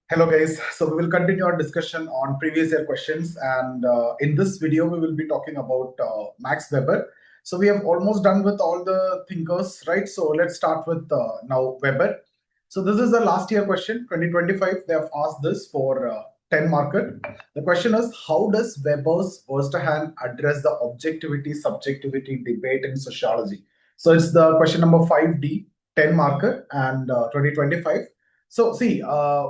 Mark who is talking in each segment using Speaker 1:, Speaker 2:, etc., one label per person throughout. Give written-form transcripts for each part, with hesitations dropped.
Speaker 1: Hello guys, so we will continue our discussion on previous year questions, and in this video we will be talking about Max Weber. So we have almost done with all the thinkers, right? So let's start with now Weber. So this is the last year question, 2025. They have asked this for 10 marker. The question is, how does Weber's Verstehen address the objectivity-subjectivity debate in sociology? So it's the question number 5D, 10 marker, and 2025. So see,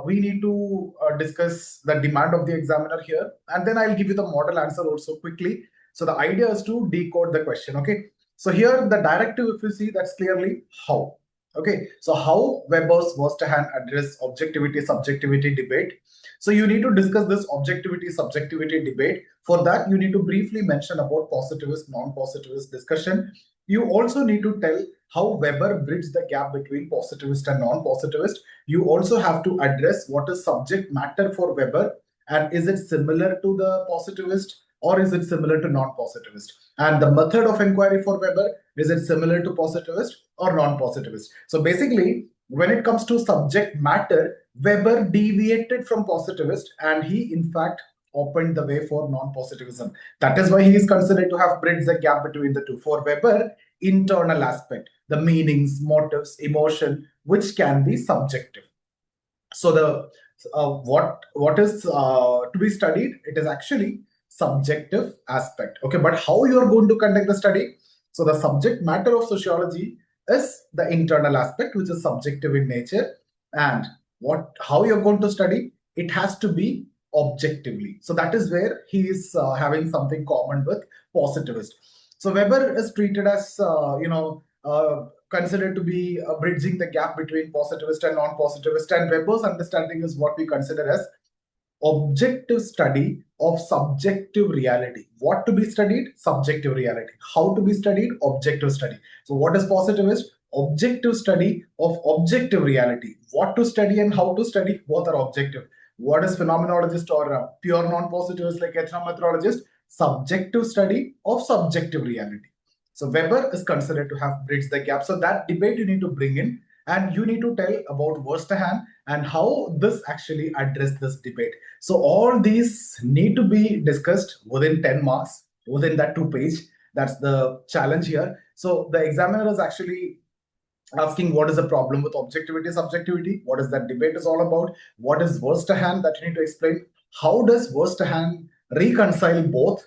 Speaker 1: we need to discuss the demand of the examiner here, and then I'll give you the model answer also quickly. So the idea is to decode the question, okay? So here the directive, if you see, that's clearly how. Okay, so how Weber's Verstehen address objectivity-subjectivity debate. So you need to discuss this objectivity-subjectivity debate. For that, you need to briefly mention about positivist, non-positivist discussion. You also need to tell how Weber bridged the gap between positivist and non-positivist. You also have to address what is subject matter for Weber, and is it similar to the positivist or is it similar to non-positivist? And the method of inquiry for Weber, is it similar to positivist or non-positivist? So basically, when it comes to subject matter, Weber deviated from positivist, and he in fact opened the way for non-positivism. That is why he is considered to have bridged the gap between the two. For Weber, internal aspect, the meanings, motives, emotion, which can be subjective. So the what is to be studied? It is actually subjective aspect. Okay, but how you are going to conduct the study? So the subject matter of sociology is the internal aspect, which is subjective in nature, and how you're going to study it has to be objectively. So that is where he is having something common with positivist. So Weber is treated as considered to be bridging the gap between positivist and non-positivist, and Weber's understanding is what we consider as objective study of subjective reality. What to be studied? Subjective reality. How to be studied? Objective study. So what is positivist? Objective study of objective reality. What to study and how to study, both are objective. What is phenomenologist or pure non-positivist like ethnomethodologist? Subjective study of subjective reality. So Weber is considered to have bridged the gap. So that debate you need to bring in, and you need to tell about Verstehen and how this actually addressed this debate. So all these need to be discussed within 10 marks, within that 2 page. That's the challenge here. So the examiner is actually asking what is the problem with objectivity, subjectivity, what is that debate is all about, what is Verstehen that you need to explain, how does Verstehen reconcile both,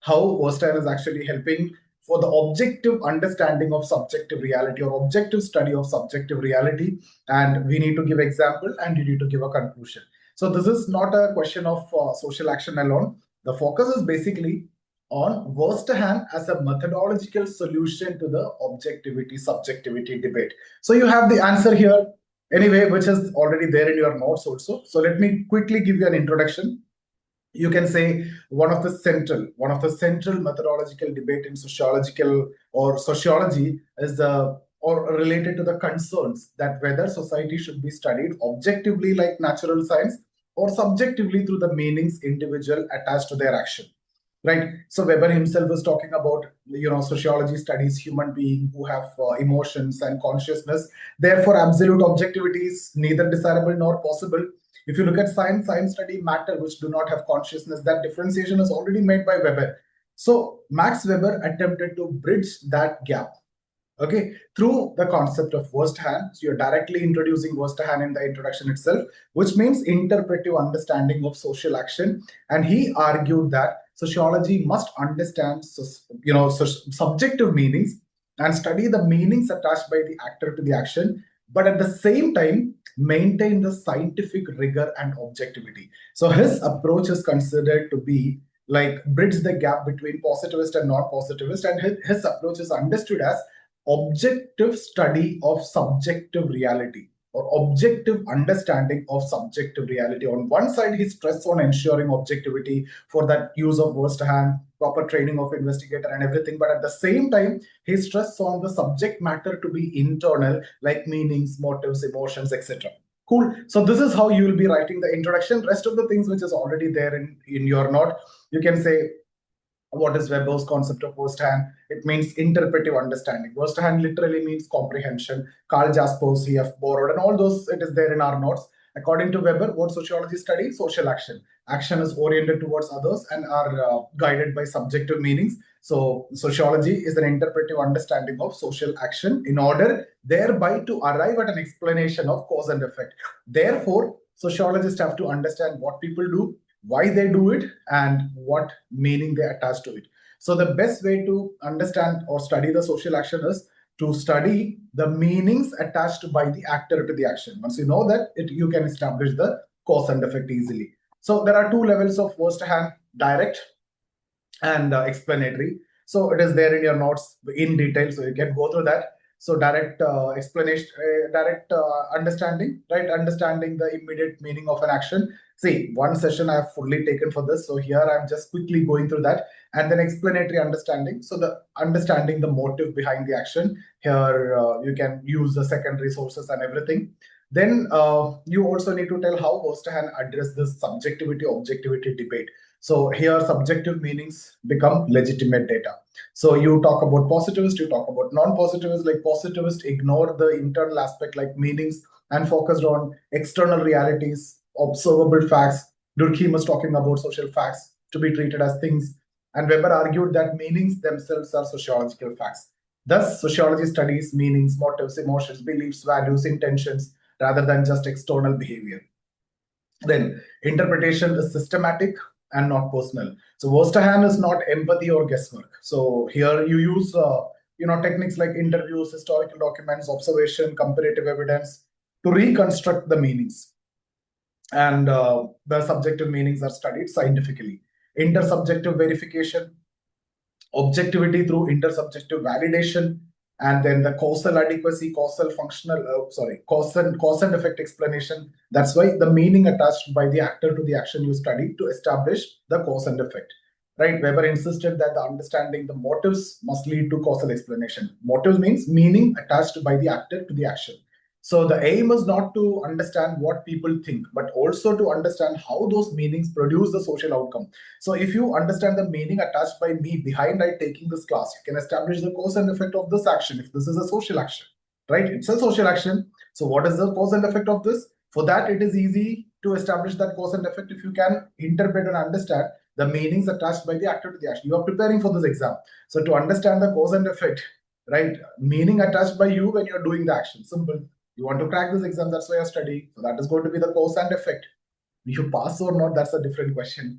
Speaker 1: how Verstehen is actually helping for the objective understanding of subjective reality or objective study of subjective reality, and we need to give example and you need to give a conclusion. So this is not a question of social action alone. The focus is basically on Verstehen as a methodological solution to the objectivity-subjectivity debate. So you have the answer here anyway, which is already there in your notes also. So let me quickly give you an introduction. You can say one of the central methodological debate in sociological or sociology is or related to the concerns that whether society should be studied objectively like natural science or subjectively through the meanings individual attached to their action. Right. So Weber himself was talking about, sociology studies human beings who have emotions and consciousness. Therefore, absolute objectivity is neither desirable nor possible. If you look at science study matter which do not have consciousness. That differentiation is already made by Weber. So Max Weber attempted to bridge that gap, okay, through the concept of Verstehen. So you're directly introducing Verstehen in the introduction itself, which means interpretive understanding of social action. And he argued that sociology must understand, subjective meanings and study the meanings attached by the actor to the action, but at the same time maintain the scientific rigor and objectivity. So his approach is considered to be like bridge the gap between positivist and non-positivist, and his approach is understood as objective study of subjective reality or objective understanding of subjective reality. On one side, he stressed on ensuring objectivity for that use of Verstehen, proper training of investigator and everything. But at the same time, he stressed on the subject matter to be internal, like meanings, motives, emotions, etc. Cool. So this is how you will be writing the introduction. Rest of the things which is already there in your note, you can say, what is Weber's concept of Verstehen? It means interpretive understanding. Verstehen literally means comprehension. Carl Jaspers, he have borrowed, and all those, it is there in our notes. According to Weber, what sociology studies? Social action. Action is oriented towards others and are guided by subjective meanings. So sociology is an interpretive understanding of social action in order thereby to arrive at an explanation of cause and effect. Therefore, sociologists have to understand what people do, why they do it, and what meaning they attach to it. So the best way to understand or study the social action is to study the meanings attached by the actor to the action. Once you know that, you can establish the cause and effect easily. So there are two levels of Verstehen: direct and explanatory. So it is there in your notes in detail, so you can go through that. So direct explanation, direct understanding, right? Understanding the immediate meaning of an action. See, one session I have fully taken for this. So here I'm just quickly going through that. And then explanatory understanding. So the understanding the motive behind the action. Here you can use the secondary sources and everything. Then you also need to tell how Verstehen address this subjectivity objectivity debate. So here subjective meanings become legitimate data. So you talk about positivist, you talk about non-positivist. Like positivist ignore the internal aspect like meanings and focused on external realities, observable facts. Durkheim was talking about social facts to be treated as things. And Weber argued that meanings themselves are sociological facts. Thus, sociology studies meanings, motives, emotions, beliefs, values, intentions, rather than just external behavior. Then interpretation is systematic and not personal. So Verstehen is not empathy or guesswork. So here you use techniques like interviews, historical documents, observation, comparative evidence to reconstruct the meanings. And the subjective meanings are studied scientifically. Intersubjective verification, objectivity through intersubjective validation, and then the causal adequacy, cause and effect explanation. That's why the meaning attached by the actor to the action you study to establish the cause and effect. Right? Weber insisted that the understanding the motives must lead to causal explanation. Motives means meaning attached by the actor to the action. So the aim is not to understand what people think, but also to understand how those meanings produce the social outcome. So if you understand the meaning attached by me behind I taking this class, you can establish the cause and effect of this action if this is a social action, right? It's a social action. So what is the cause and effect of this? For that, it is easy to establish that cause and effect if you can interpret and understand the meanings attached by the actor to the action. You are preparing for this exam. So to understand the cause and effect, right? Meaning attached by you when you're doing the action. Simple. You want to crack this exam, that's why you're studying. So that is going to be the cause and effect. You pass or not, that's a different question.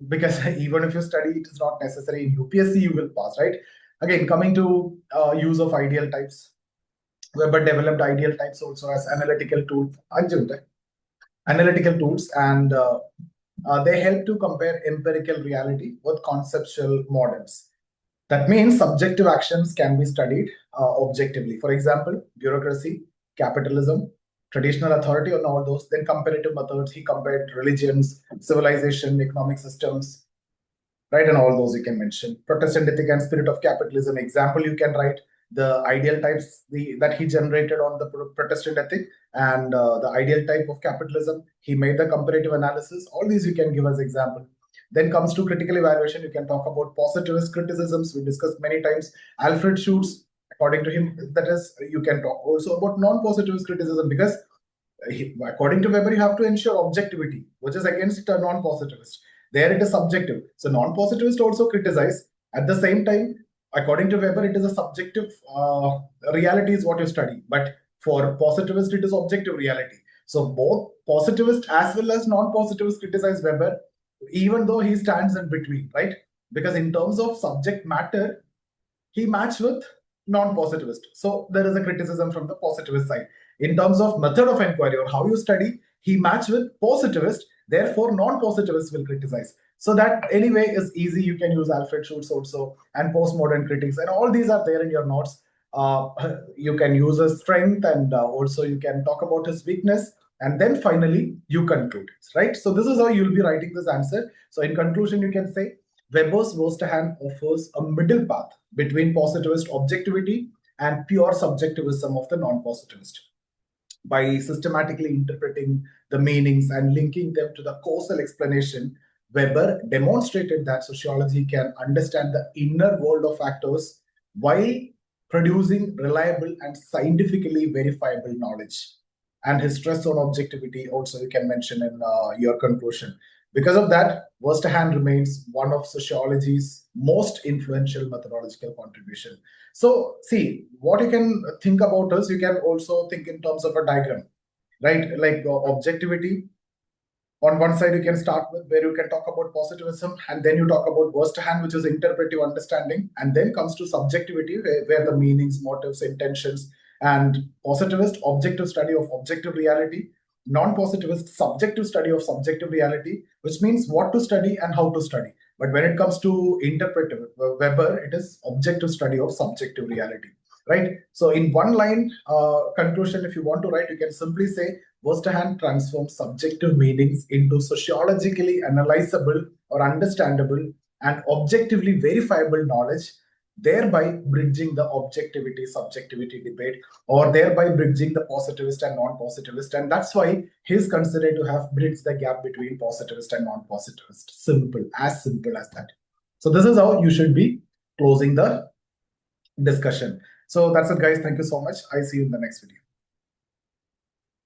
Speaker 1: Because even if you study, it is not necessary. In UPSC, you will pass, right? Again, coming to use of ideal types. Weber developed ideal types also as analytical tools. Analytical tools, and they help to compare empirical reality with conceptual models. That means subjective actions can be studied objectively. For example, bureaucracy, capitalism, traditional authority, and all those. Then comparative methods. He compared religions, civilization, economic systems, right? And all those you can mention. Protestant ethic and spirit of capitalism. Example, you can write the ideal types that he generated on the Protestant ethic and the ideal type of capitalism. He made the comparative analysis. All these you can give as example. Then comes to critical evaluation. You can talk about positivist criticisms. We discussed many times. Alfred Schutz, according to him, that is, you can talk also about non-positivist criticism because according to Weber, you have to ensure objectivity, which is against a non-positivist. There it is subjective. So non-positivist also criticize. At the same time, according to Weber, it is a subjective reality is what you study. But for positivist, it is objective reality. So both positivist as well as non-positivist criticize Weber, even though he stands in between, right? Because in terms of subject matter, he matched with non-positivist. So there is a criticism from the positivist side. In terms of method of inquiry or how you study, he matched with positivist. Therefore, non-positivists will criticize. So that anyway is easy. You can use Alfred Schutz also and postmodern critics, and all these are there in your notes. You can use his strength, and also you can talk about his weakness, and then finally you conclude it, right? So this is how you'll be writing this answer. So in conclusion, you can say Weber's Verstehen offers a middle path between positivist objectivity and pure subjectivism of the non-positivist. By systematically interpreting the meanings and linking them to the causal explanation, Weber demonstrated that sociology can understand the inner world of actors while producing reliable and scientifically verifiable knowledge. and his stress on objectivity also you can mention in your conclusion. Because of that, Verstehen remains one of sociology's most influential methodological contribution. So see, what you can think about is, you can also think in terms of a diagram, right? Like objectivity. On one side, you can start with where you can talk about positivism, and then you talk about Verstehen, which is interpretive understanding, and then comes to subjectivity, where the meanings, motives, intentions, and positivist, objective study of objective reality, non-positivist, subjective study of subjective reality, which means what to study and how to study. But when it comes to interpretive, Weber, it is objective study of subjective reality, right? So in one line conclusion, if you want to write, you can simply say, Verstehen transforms subjective meanings into sociologically analyzable or understandable and objectively verifiable knowledge, thereby bridging the objectivity-subjectivity debate, or thereby bridging the positivist and non-positivist. And that's why he's considered to have bridged the gap between positivist and non-positivist. Simple as that. So this is how you should be closing the discussion. So that's it, guys. Thank you so much. I see you in the next video.